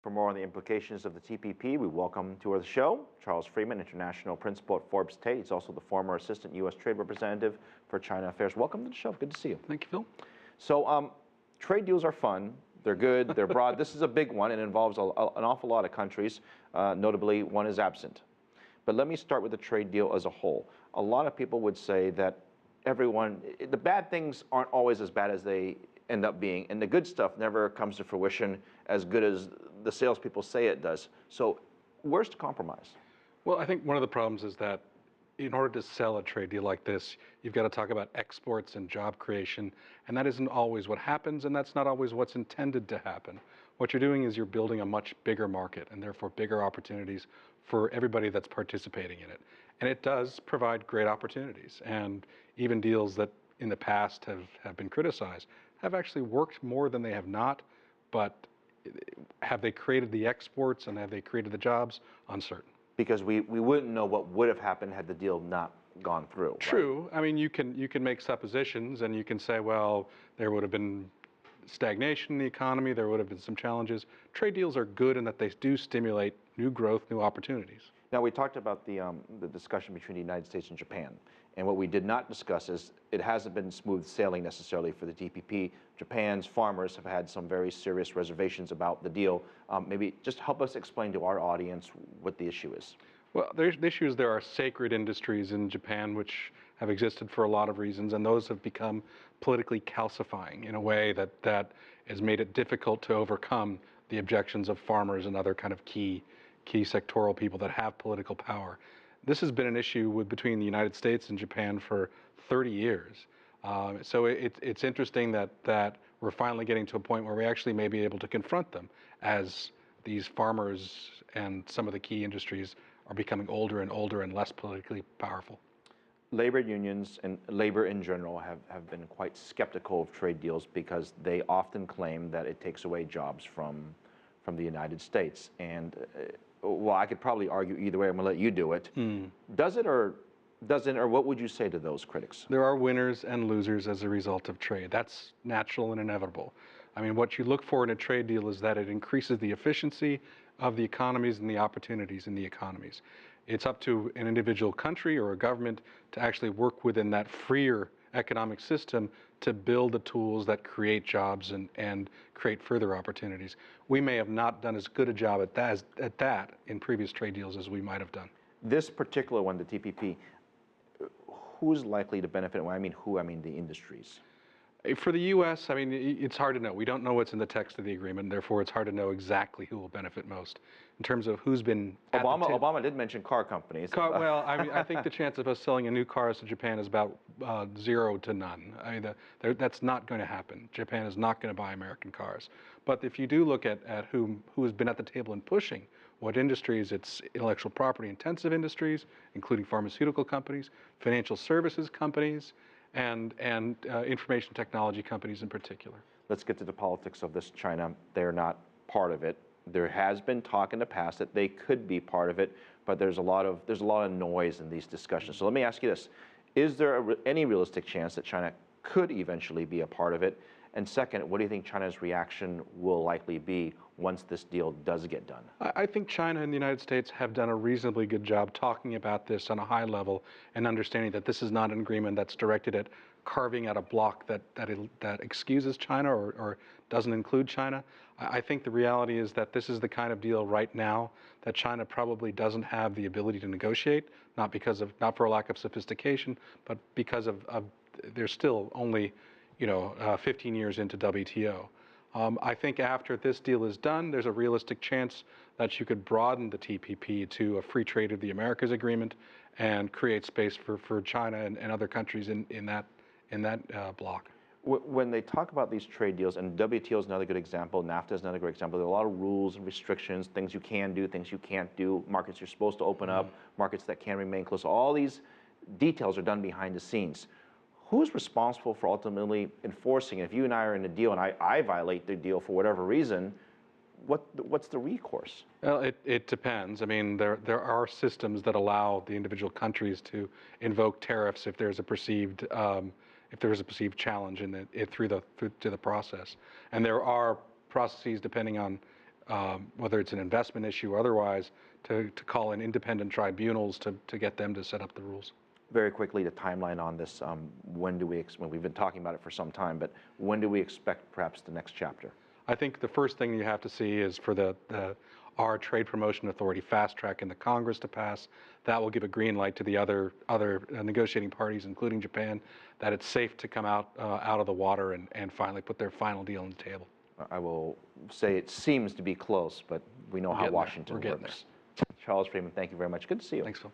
For more on the implications of the TPP, we welcome to the show Charles Freeman, International Principal at Forbes-Tate. He's also the former Assistant U.S. Trade Representative for China Affairs. Welcome to the show. Good to see you. Thank you, Phil. So trade deals are fun. They're good. They're broad. This is a big one. It involves an awful lot of countries. Notably, one is absent. But let me start with the trade deal as a whole. A lot of people would say that the bad things aren't always as bad as they end up being, and the good stuff never comes to fruition as good as the salespeople say it does. So where's the compromise? Well, I think one of the problems is that in order to sell a trade deal like this, you've got to talk about exports and job creation, and that isn't always what happens, and that's not always what's intended to happen. What you're doing is you're building a much bigger market, and therefore bigger opportunities for everybody that's participating in it. And it does provide great opportunities, and even deals that in the past have been criticized have actually worked more than they have not, but have they created the exports and have they created the jobs? Uncertain. Because we wouldn't know what would have happened had the deal not gone through. True. Right? I mean, you can make suppositions, and you can say, well, there would have been stagnation in the economy, there would have been some challenges. Trade deals are good in that they do stimulate new growth, new opportunities. Now, we talked about the discussion between the United States and Japan. And what we did not discuss is it hasn't been smooth sailing necessarily for the TPP. Japan's farmers have had some very serious reservations about the deal. Maybe just help us explain to our audience what the issue is. Well, the issue is there are sacred industries in Japan which have existed for a lot of reasons, and those have become politically calcifying in a way that has made it difficult to overcome the objections of farmers and other kind of key sectoral people that have political power. This has been an issue between the United States and Japan for 30 years. So it's interesting that we're finally getting to a point where we actually may be able to confront them as these farmers and some of the key industries are becoming older and older and less politically powerful. Labor unions and labor in general have been quite skeptical of trade deals because they often claim that it takes away jobs from the United States. And well, I could probably argue either way. I'm going to let you do it. Does it or doesn't, or what would you say to those critics? There are winners and losers as a result of trade. That's natural and inevitable. I mean, what you look for in a trade deal is that it increases the efficiency of the economies and the opportunities in the economies. It's up to an individual country or a government to actually work within that freer economic system to build the tools that create jobs and create further opportunities. We may have not done as good a job at that in previous trade deals as we might have done. This particular one, the TPP, who's likely to benefit? When I mean who, I mean the industries. For the U.S., I mean, it's hard to know. We don't know what's in the text of the agreement, and therefore it's hard to know exactly who will benefit most. In terms of who's been Obama did mention car companies. Well, I mean, I think the chance of us selling a new cars to Japan is about 0 to none. I mean, that's not going to happen. Japan is not going to buy American cars. But if you do look at who has been at the table and pushing what industries, it's intellectual property intensive industries, including pharmaceutical companies, financial services companies, and information technology companies in particular. Let's get to the politics of this. China, they're not part of it. There has been talk in the past that they could be part of it, but there's a lot of noise in these discussions. So let me ask you this: is there any realistic chance that China could eventually be a part of it? And second, what do you think China's reaction will likely be once this deal does get done? I think China and the United States have done a reasonably good job talking about this on a high level and understanding that this is not an agreement that's directed at carving out a block that excuses China or doesn't include China. I think the reality is that this is the kind of deal right now that China probably doesn't have the ability to negotiate, not for a lack of sophistication, but because of they're still only 15 years into WTO. I think after this deal is done, there's a realistic chance that you could broaden the TPP to a free trade of the Americas agreement and create space for China and other countries in that bloc. When they talk about these trade deals, and WTO is another good example, NAFTA is another great example, there are a lot of rules and restrictions, things you can do, things you can't do, markets you're supposed to open up, markets that can remain closed. All these details are done behind the scenes. Who's responsible for ultimately enforcing it? If you and I are in a deal and I violate the deal for whatever reason, what's the recourse? Well, it depends. I mean, there are systems that allow the individual countries to invoke tariffs if there's a perceived challenge in through the process, and there are processes depending on whether it's an investment issue or otherwise, to call in independent tribunals to get them to set up the rules. Very quickly, the timeline on this, when do we, well, we've been talking about it for some time, but when do we expect perhaps the next chapter? I think the first thing you have to see is for our Trade Promotion Authority fast track in the Congress to pass. That will give a green light to the other negotiating parties, including Japan, that it's safe to come out of the water and finally put their final deal on the table. I will say it seems to be close, but we know how Washington works. Charles Freeman, thank you very much. Good to see you. Thanks, Phil.